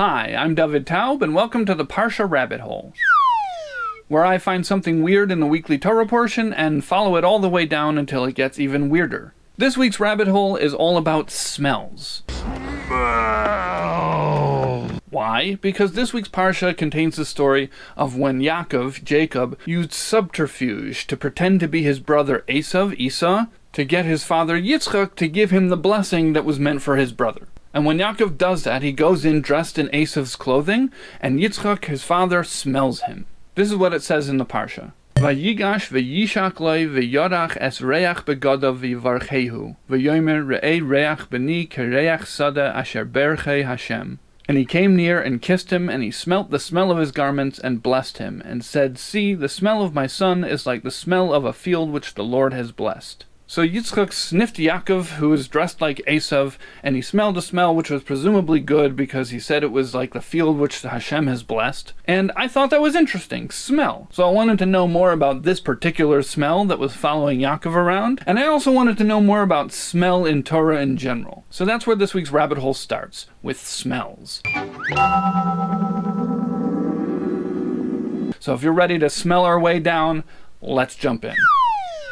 Hi, I'm David Taub, and welcome to the Parshah Rabbit Hole, where I find something weird in the weekly Torah portion and follow it all the way down until it gets even weirder. This week's rabbit hole is all about smells. Why? Because this week's Parsha contains the story of when Jacob, used subterfuge to pretend to be his brother Esau, to get his father Yitzchak to give him the blessing that was meant for his brother. And when Yaakov does that, he goes in dressed in Esav's clothing, and Yitzchak, his father, smells him. This is what it says in the Parsha. Vayigash v'yishak loi v'yorach es reach begodav v'yivarchehu v'yomer re'ei reach b'ni kereach sada asher berchei Hashem. And he came near and kissed him, and he smelt the smell of his garments and blessed him, and said, See, the smell of my son is like the smell of a field which the Lord has blessed. So Yitzchak sniffed Yaakov, who was dressed like Esav, and he smelled a smell which was presumably good because he said it was like the field which Hashem has blessed. And I thought that was interesting. Smell. So I wanted to know more about this particular smell that was following Yaakov around, and I also wanted to know more about smell in Torah in general. So that's where this week's rabbit hole starts, with smells. So if you're ready to smell our way down, let's jump in.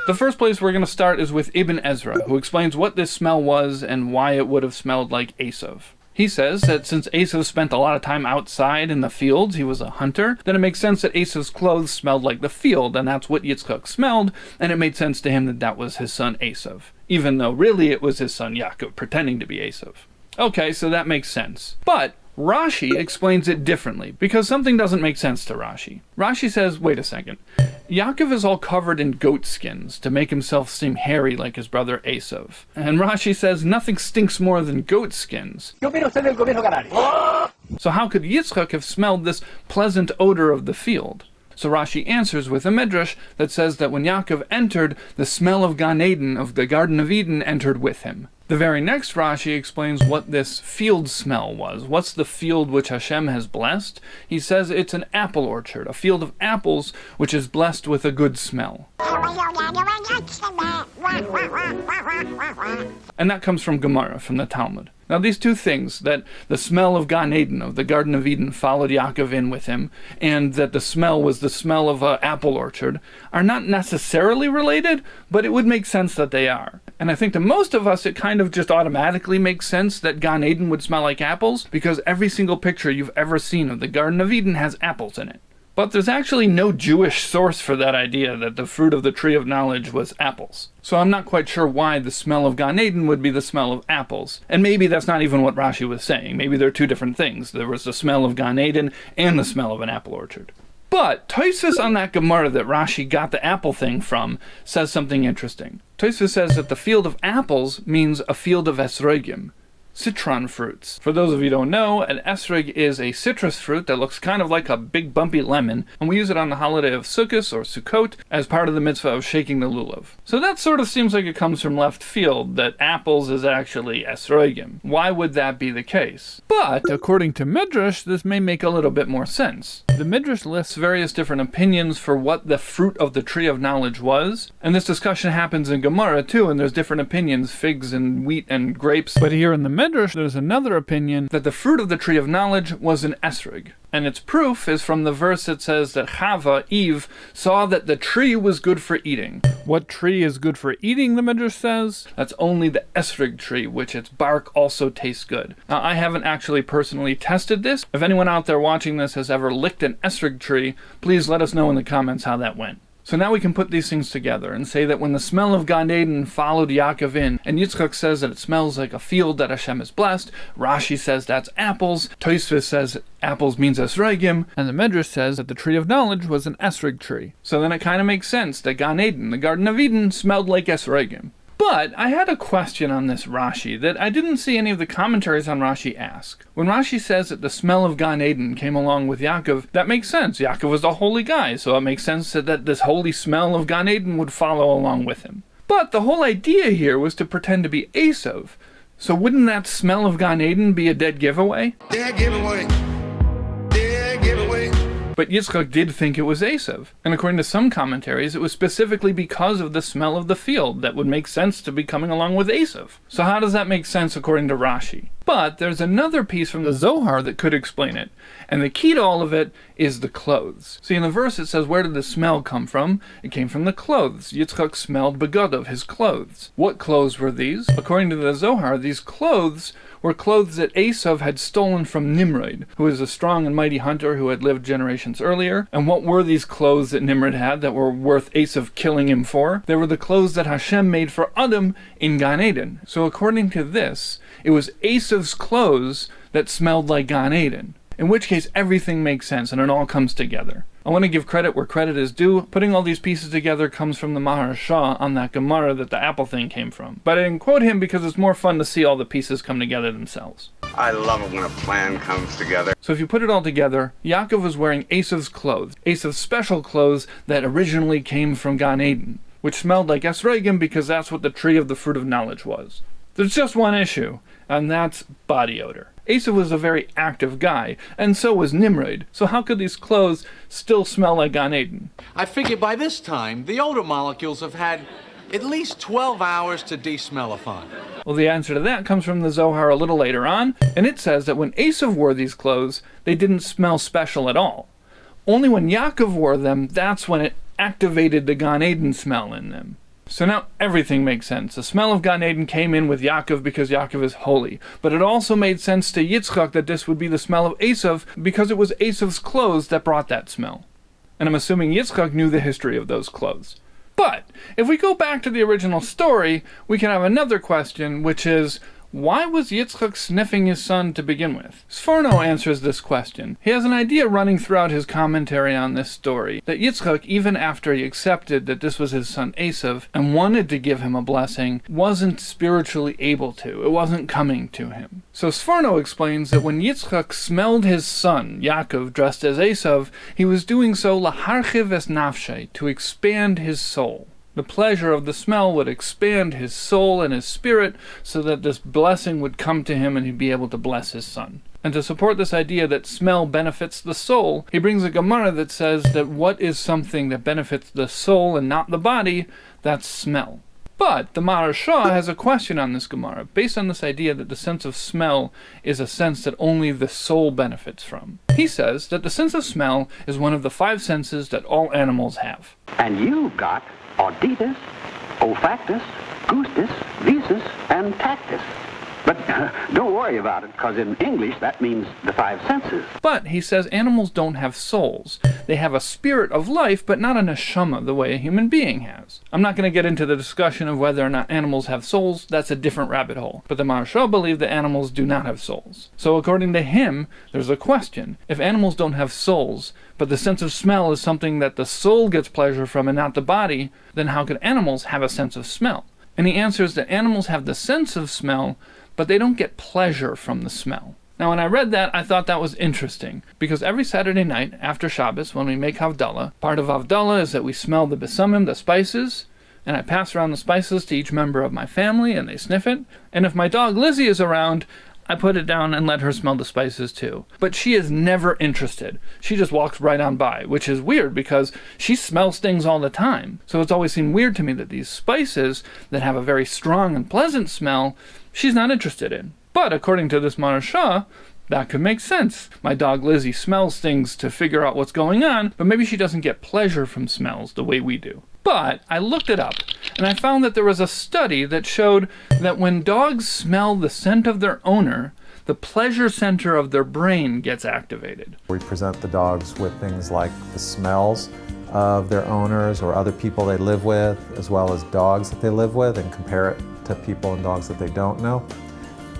The first place we're going to start is with Ibn Ezra, who explains what this smell was and why it would have smelled like Esav. He says that since Esav spent a lot of time outside in the fields, he was a hunter, then it makes sense that Esav's clothes smelled like the field, and that's what Yitzchak smelled, and it made sense to him that that was his son Esav, even though really it was his son Yaakov pretending to be Esav. Okay, so that makes sense. But Rashi explains it differently, because something doesn't make sense to Rashi. Rashi says, wait a second, Yaakov is all covered in goat skins to make himself seem hairy like his brother Esav. And Rashi says nothing stinks more than goat skins. So how could Yitzchak have smelled this pleasant odor of the field? So Rashi answers with a midrash that says that when Yaakov entered, the smell of Gan Eden, of the Garden of Eden, entered with him. The very next Rashi explains what this field smell was. What's the field which Hashem has blessed? He says it's an apple orchard, a field of apples which is blessed with a good smell. And that comes from Gemara, from the Talmud. Now these two things, that the smell of Gan Eden, of the Garden of Eden, followed Yaakov in with him, and that the smell was the smell of an apple orchard, are not necessarily related, but it would make sense that they are. And I think to most of us it kind of just automatically makes sense that Gan Eden would smell like apples, because every single picture you've ever seen of the Garden of Eden has apples in it. But there's actually no Jewish source for that idea that the fruit of the tree of knowledge was apples. So I'm not quite sure why the smell of Gan Eden would be the smell of apples. And maybe that's not even what Rashi was saying. Maybe they're two different things. There was the smell of Gan Eden and the smell of an apple orchard. But Tosfos on that Gemara that Rashi got the apple thing from says something interesting. Tosfos says that the field of apples means a field of esrogim, citron fruits. For those of you who don't know, an esrog is a citrus fruit that looks kind of like a big bumpy lemon, and we use it on the holiday of Sukkot or Sukkot as part of the mitzvah of shaking the lulav. So that sort of seems like it comes from left field, that apples is actually esrogim. Why would that be the case? But, according to Midrash, this may make a little bit more sense. The Midrash lists various different opinions for what the fruit of the tree of knowledge was, and this discussion happens in Gemara too, and there's different opinions, figs and wheat and grapes, but here in the Midrash, there's another opinion that the fruit of the tree of knowledge was an esrog. And its proof is from the verse that says that Chava, Eve, saw that the tree was good for eating. What tree is good for eating, the Midrash says? That's only the esrog tree, which its bark also tastes good. Now, I haven't actually personally tested this. If anyone out there watching this has ever licked an esrog tree, please let us know in the comments how that went. So now we can put these things together and say that when the smell of Gan Eden followed Yaakov in, and Yitzchak says that it smells like a field that Hashem has blessed, Rashi says that's apples, Tosfos says apples means esrogim, and the Midrash says that the tree of knowledge was an esrog tree. So then it kind of makes sense that Gan Eden, the Garden of Eden, smelled like esrogim. But I had a question on this Rashi that I didn't see any of the commentaries on Rashi ask. When Rashi says that the smell of Gan Eden came along with Yaakov, that makes sense. Yaakov was a holy guy, so it makes sense that this holy smell of Gan Eden would follow along with him. But the whole idea here was to pretend to be Esav. So wouldn't that smell of Gan Eden be a dead giveaway? Dead giveaway. Dead giveaway. But Yitzchak did think it was Esav. And according to some commentaries, it was specifically because of the smell of the field that would make sense to be coming along with Esav. So how does that make sense according to Rashi? But there's another piece from the Zohar that could explain it. And the key to all of it is the clothes. See, in the verse it says, where did the smell come from? It came from the clothes. Yitzchak smelled begadav, his clothes. What clothes were these? According to the Zohar, these clothes were clothes that Esav had stolen from Nimrod, who was a strong and mighty hunter who had lived generations earlier. And what were these clothes that Nimrod had that were worth Esav killing him for? They were the clothes that Hashem made for Adam in Gan Eden. So according to this, it was Esav's clothes that smelled like Gan Eden. In which case, everything makes sense and it all comes together. I want to give credit where credit is due. Putting all these pieces together comes from the Parshah on that Gemara that the apple thing came from. But I didn't quote him because it's more fun to see all the pieces come together themselves. I love it when a plan comes together. So if you put it all together, Yaakov was wearing Esav's clothes. Esav's special clothes that originally came from Gan Eden, which smelled like esrogim because that's what the tree of the fruit of knowledge was. There's just one issue, and that's body odor. Esav was a very active guy, and so was Nimrod. So how could these clothes still smell like Gan Eden? I figure by this time, the odor molecules have had at least 12 hours to desmellify. Well, the answer to that comes from the Zohar a little later on, and it says that when Esav wore these clothes, they didn't smell special at all. Only when Yaakov wore them, that's when it activated the Gan Eden smell in them. So now everything makes sense. The smell of Gan Eden came in with Yaakov because Yaakov is holy. But it also made sense to Yitzchak that this would be the smell of Esav because it was Esav's clothes that brought that smell. And I'm assuming Yitzchak knew the history of those clothes. But if we go back to the original story, we can have another question, which is, why was Yitzchak sniffing his son to begin with? Sforno answers this question. He has an idea running throughout his commentary on this story, that Yitzchak, even after he accepted that this was his son Esav, and wanted to give him a blessing, wasn't spiritually able to. It wasn't coming to him. So Sforno explains that when Yitzchak smelled his son, Yaakov, dressed as Esav, he was doing so laharchiv es nafshe, to expand his soul. The pleasure of the smell would expand his soul and his spirit so that this blessing would come to him and he'd be able to bless his son. And to support this idea that smell benefits the soul, he brings a Gemara that says that what is something that benefits the soul and not the body, that's smell. But the Parshah has a question on this Gemara, based on this idea that the sense of smell is a sense that only the soul benefits from. He says that the sense of smell is one of the 5 senses that all animals have. And you've got auditus, olfactus, gustus, visus, and tactus. But don't worry about it, because in English that means the 5 senses. But he says animals don't have souls. They have a spirit of life, but not a neshama the way a human being has. I'm not going to get into the discussion of whether or not animals have souls. That's a different rabbit hole. But the Parshah believe that animals do not have souls. So according to him, there's a question. If animals don't have souls, but the sense of smell is something that the soul gets pleasure from and not the body, then how could animals have a sense of smell? And he answers that animals have the sense of smell, but they don't get pleasure from the smell. Now when I read that, I thought that was interesting, because every Saturday night after Shabbos, when we make Havdalah, part of Havdalah is that we smell the besamim, the spices, and I pass around the spices to each member of my family, and they sniff it. And if my dog Lizzie is around, I put it down and let her smell the spices too. But she is never interested. She just walks right on by, which is weird because she smells things all the time. So it's always seemed weird to me that these spices that have a very strong and pleasant smell, she's not interested in. But according to this Parshah, that could make sense. My dog Lizzie smells things to figure out what's going on, but maybe she doesn't get pleasure from smells the way we do. But I looked it up, and I found that there was a study that showed that when dogs smell the scent of their owner, the pleasure center of their brain gets activated. We present the dogs with things like the smells of their owners or other people they live with, as well as dogs that they live with, and compare it to people and dogs that they don't know.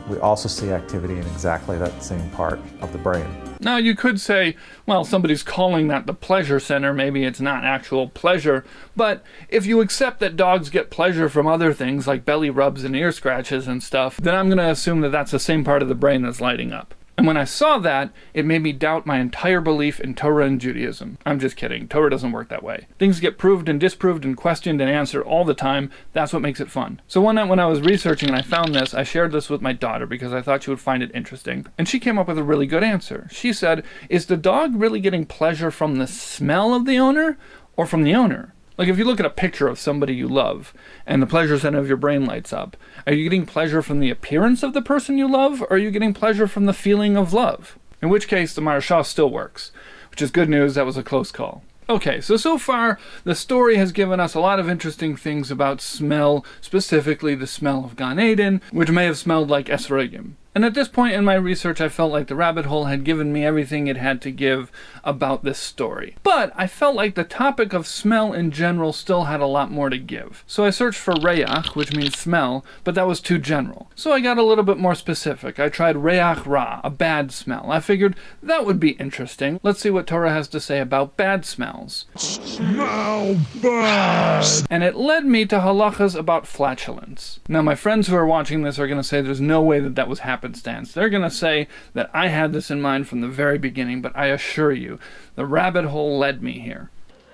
We also see activity in exactly that same part of the brain. Now you could say, well, somebody's calling that the pleasure center, maybe it's not actual pleasure, but if you accept that dogs get pleasure from other things like belly rubs and ear scratches and stuff, then I'm going to assume that that's the same part of the brain that's lighting up. And when I saw that, it made me doubt my entire belief in Torah and Judaism. I'm just kidding. Torah doesn't work that way. Things get proved and disproved and questioned and answered all the time. That's what makes it fun. So one night when I was researching and I found this, I shared this with my daughter because I thought she would find it interesting. And she came up with a really good answer. She said, is the dog really getting pleasure from the smell of the owner or from the owner? Like if you look at a picture of somebody you love and the pleasure center of your brain lights up, are you getting pleasure from the appearance of the person you love, or are you getting pleasure from the feeling of love? In which case the Parshah still works, which is good news. That was a close call. Okay, so far the story has given us a lot of interesting things about smell, specifically the smell of Gan Eden, which may have smelled like esrogim. And at this point in my research, I felt like the rabbit hole had given me everything it had to give about this story. But I felt like the topic of smell in general still had a lot more to give. So I searched for reach, which means smell, but that was too general. So I got a little bit more specific. I tried reach ra, a bad smell. I figured that would be interesting. Let's see what Torah has to say about bad smells. Smell bad! And it led me to halachas about flatulence. Now my friends who are watching this are going to say there's no way that was happenstance. They're going to say that I had this in mind from the very beginning, but I assure you, the rabbit hole led me here.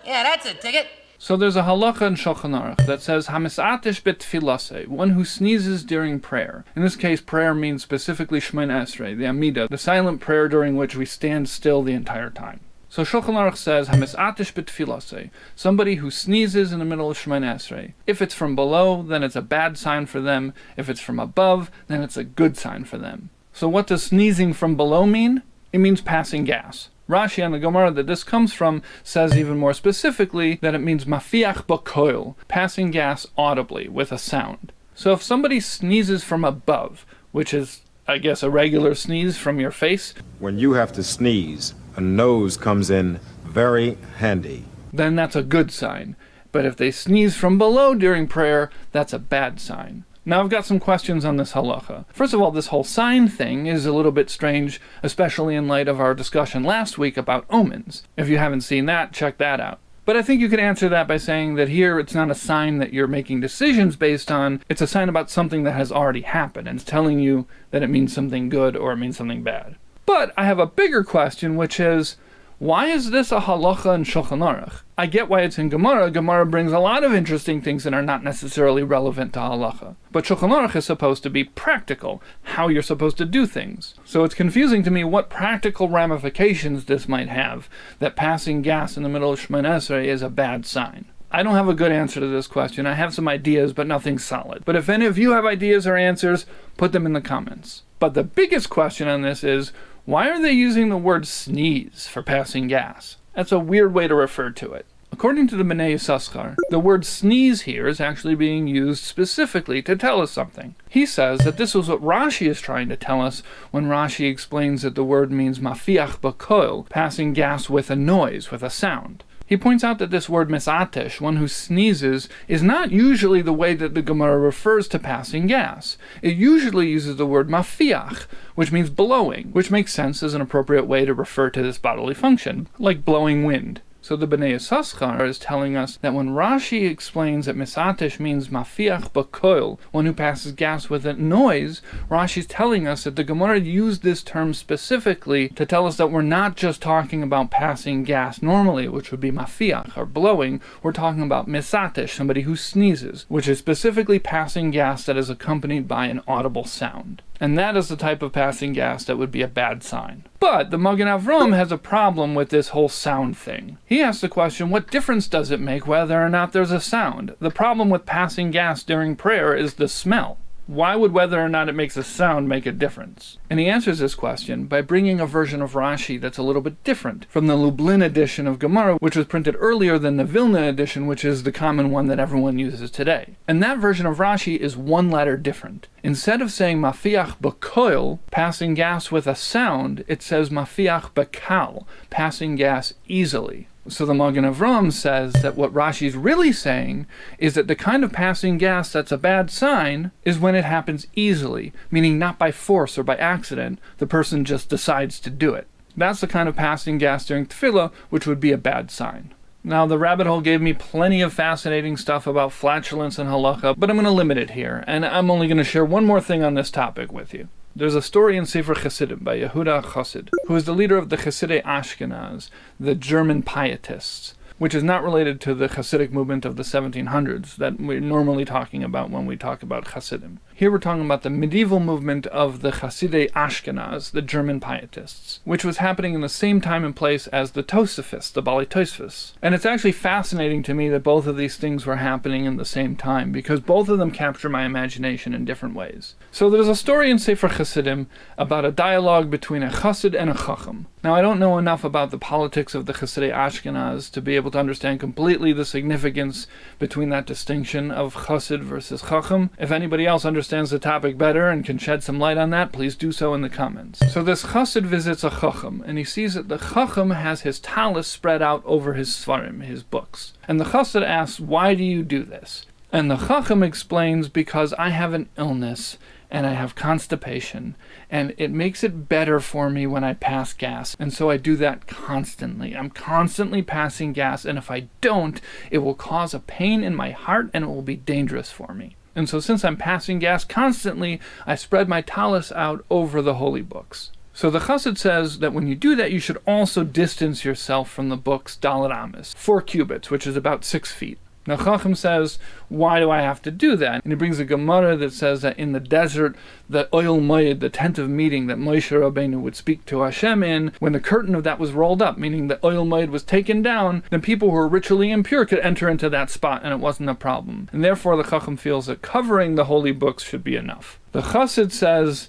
Yeah, that's a ticket. So there's a halacha in Shulchan Aruch that says, Hamisatish betfilase, one who sneezes during prayer. In this case, prayer means specifically Shemona Esrei, the Amidah, the silent prayer during which we stand still the entire time. So Shulchan Aruch says, Hamisatish betfilase, somebody who sneezes in the middle of Shemona Esrei. If it's from below, then it's a bad sign for them. If it's from above, then it's a good sign for them. So what does sneezing from below mean? It means passing gas. Rashi on the Gemara that this comes from says even more specifically that it means mafiach b'koil, passing gas audibly with a sound. So if somebody sneezes from above, which is, I guess, a regular sneeze from your face, when you have to sneeze, a nose comes in very handy. Then that's a good sign. But if they sneeze from below during prayer, that's a bad sign. Now I've got some questions on this halacha. First of all, this whole sign thing is a little bit strange, especially in light of our discussion last week about omens. If you haven't seen that, check that out. But I think you could answer that by saying that here it's not a sign that you're making decisions based on, it's a sign about something that has already happened, and it's telling you that it means something good or it means something bad. But I have a bigger question, which is, why is this a halacha in Shulchan Aruch? I get why it's in Gemara. Gemara brings a lot of interesting things that are not necessarily relevant to halacha. But Shulchan Aruch is supposed to be practical, how you're supposed to do things. So it's confusing to me what practical ramifications this might have, that passing gas in the middle of Shemona Esrei is a bad sign. I don't have a good answer to this question. I have some ideas, but nothing solid. But if any of you have ideas or answers, put them in the comments. But the biggest question on this is, why are they using the word sneeze for passing gas? That's a weird way to refer to it. According to the Bnei Yissaschar, the word sneeze here is actually being used specifically to tell us something. He says that this is what Rashi is trying to tell us when Rashi explains that the word means mafiach b'koil, passing gas with a noise, with a sound. He points out that this word misatesh, one who sneezes, is not usually the way that the Gemara refers to passing gas. It usually uses the word mafiach, which means blowing, which makes sense as an appropriate way to refer to this bodily function, like blowing wind. So the Bnei Yissaschar is telling us that when Rashi explains that misatesh means mafiach b'koil, one who passes gas with a noise, Rashi's telling us that the Gemara used this term specifically to tell us that we're not just talking about passing gas normally, which would be mafiach, or blowing. We're talking about misatesh, somebody who sneezes, which is specifically passing gas that is accompanied by an audible sound. And that is the type of passing gas that would be a bad sign. But the Magen Avram has a problem with this whole sound thing. He asks the question, what difference does it make whether or not there's a sound? The problem with passing gas during prayer is the smell. Why would whether or not it makes a sound make a difference? And he answers this question by bringing a version of Rashi that's a little bit different from the Lublin edition of Gemara, which was printed earlier than the Vilna edition, which is the common one that everyone uses today. And that version of Rashi is one letter different. Instead of saying mafiach b'koil, passing gas with a sound, it says mafiach b'kal, passing gas easily. So the Magen Avram says that what Rashi's really saying is that the kind of passing gas that's a bad sign is when it happens easily, meaning not by force or by accident, the person just decides to do it. That's the kind of passing gas during tefillah which would be a bad sign. Now the rabbit hole gave me plenty of fascinating stuff about flatulence and halacha, but I'm going to limit it here, and I'm only going to share one more thing on this topic with you. There's a story in Sefer Chassidim by Yehuda Chassid, who is the leader of the Chassidei Ashkenaz, the German pietists, which is not related to the Hasidic movement of the 1700s that we're normally talking about when we talk about Hasidim. Here we're talking about the medieval movement of the Chassidei Ashkenaz, the German pietists, which was happening in the same time and place as the Tosafists, the Bali Tosfos. And it's actually fascinating to me that both of these things were happening in the same time, because both of them capture my imagination in different ways. So there's a story in Sefer Chassidim about a dialogue between a Chassid and a Chacham. Now, I don't know enough about the politics of the Chassidei Ashkenaz to be able to understand completely the significance between that distinction of Chassid versus Chacham. If anybody else understands the topic better and can shed some light on that, please do so in the comments. So this Chassid visits a Chacham, and he sees that the Chacham has his talis spread out over his Svarim, his books. And the Chassid asks, "Why do you do this?" And the Chacham explains, "Because I have an illness, and I have constipation, and it makes it better for me when I pass gas, and so I do that constantly. I'm constantly passing gas, and if I don't, it will cause a pain in my heart, and it will be dangerous for me. And so since I'm passing gas constantly, I spread my talis out over the holy books." So the Chassid says that when you do that, you should also distance yourself from the books Dalet Amis, 4 cubits, which is about 6 feet. Now Chacham says, "Why do I have to do that?" And he brings a Gemara that says that in the desert, the Oil Moed, the tent of meeting that Moshe Rabbeinu would speak to Hashem in, when the curtain of that was rolled up, meaning the Oil Moed was taken down, then people who were ritually impure could enter into that spot and it wasn't a problem. And therefore the Chacham feels that covering the holy books should be enough. The Chassid says,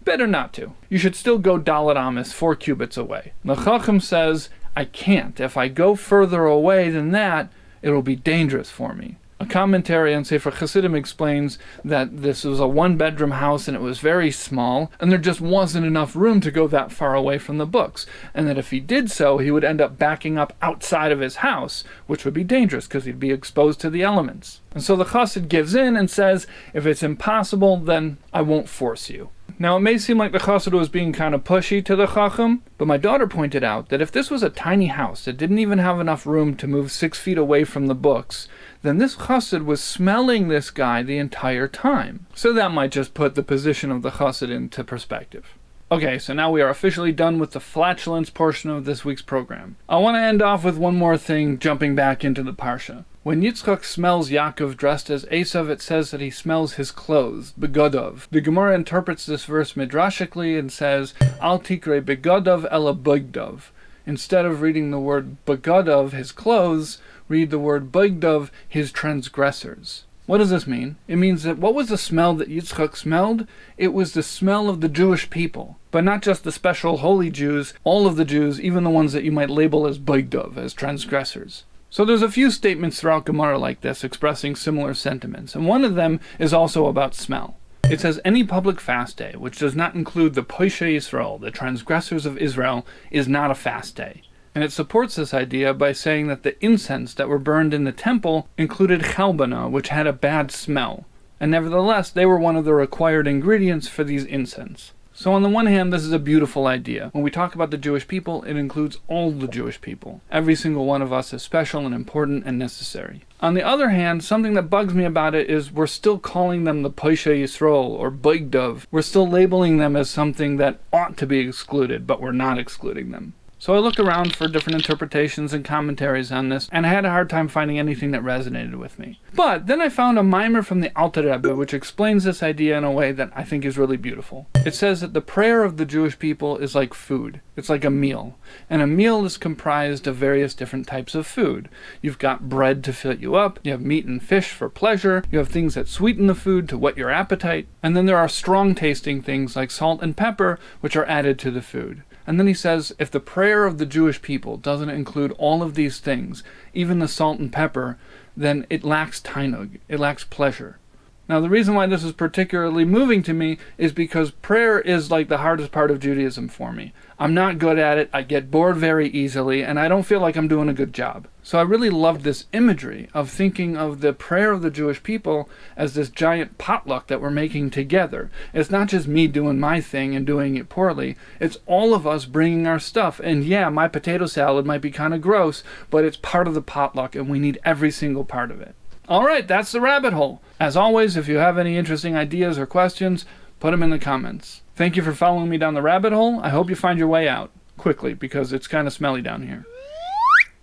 better not to. You should still go Dalet Amis, 4 cubits away. The Chacham says, "I can't. If I go further away than that, it'll be dangerous for me." A commentary on Sefer Chassidim explains that this was a 1-bedroom house and it was very small, and there just wasn't enough room to go that far away from the books, and that if he did so, he would end up backing up outside of his house, which would be dangerous because he'd be exposed to the elements. And so the Chassid gives in and says, "If it's impossible, then I won't force you." Now, it may seem like the Chassid was being kind of pushy to the Chacham, but my daughter pointed out that if this was a tiny house that didn't even have enough room to move 6 feet away from the books, then this Chassid was smelling this guy the entire time. So that might just put the position of the Chassid into perspective. Okay, so now we are officially done with the flatulence portion of this week's program. I want to end off with one more thing, jumping back into the Parsha. When Yitzchak smells Yaakov dressed as Esav, it says that he smells his clothes, begodov. The Gemara interprets this verse midrashically and says, Al tikre begodov ela bigdov. Instead of reading the word begodov, his clothes, read the word bigdov, his transgressors. What does this mean? It means that what was the smell that Yitzchak smelled? It was the smell of the Jewish people. But not just the special holy Jews, all of the Jews, even the ones that you might label as bigdov, as transgressors. So there's a few statements throughout Gemara like this expressing similar sentiments, and one of them is also about smell. It says any public fast day, which does not include the Poshei Yisrael, the transgressors of Israel, is not a fast day. And it supports this idea by saying that the incense that were burned in the temple included chalbana, which had a bad smell. And nevertheless, they were one of the required ingredients for these incense. So on the one hand, this is a beautiful idea. When we talk about the Jewish people, it includes all the Jewish people. Every single one of us is special and important and necessary. On the other hand, something that bugs me about it is we're still calling them the Poshei Yisrael or Bigdov. We're still labeling them as something that ought to be excluded, but we're not excluding them. So I looked around for different interpretations and commentaries on this, and I had a hard time finding anything that resonated with me. But then I found a mimer from the Alter Rebbe which explains this idea in a way that I think is really beautiful. It says that the prayer of the Jewish people is like food. It's like a meal. And a meal is comprised of various different types of food. You've got bread to fill you up, you have meat and fish for pleasure, you have things that sweeten the food to whet your appetite, and then there are strong tasting things like salt and pepper which are added to the food. And then he says, if the prayer of the Jewish people doesn't include all of these things, even the salt and pepper, then it lacks tainug, it lacks pleasure. Now the reason why this is particularly moving to me is because prayer is like the hardest part of Judaism for me. I'm not good at it, I get bored very easily, and I don't feel like I'm doing a good job. So I really loved this imagery of thinking of the prayer of the Jewish people as this giant potluck that we're making together. It's not just me doing my thing and doing it poorly, it's all of us bringing our stuff. And yeah, my potato salad might be kind of gross, but it's part of the potluck and we need every single part of it. Alright, that's the rabbit hole. As always, if you have any interesting ideas or questions, Put them in the comments. Thank you for following me down the rabbit hole. I hope you find your way out quickly because it's kind of smelly down here.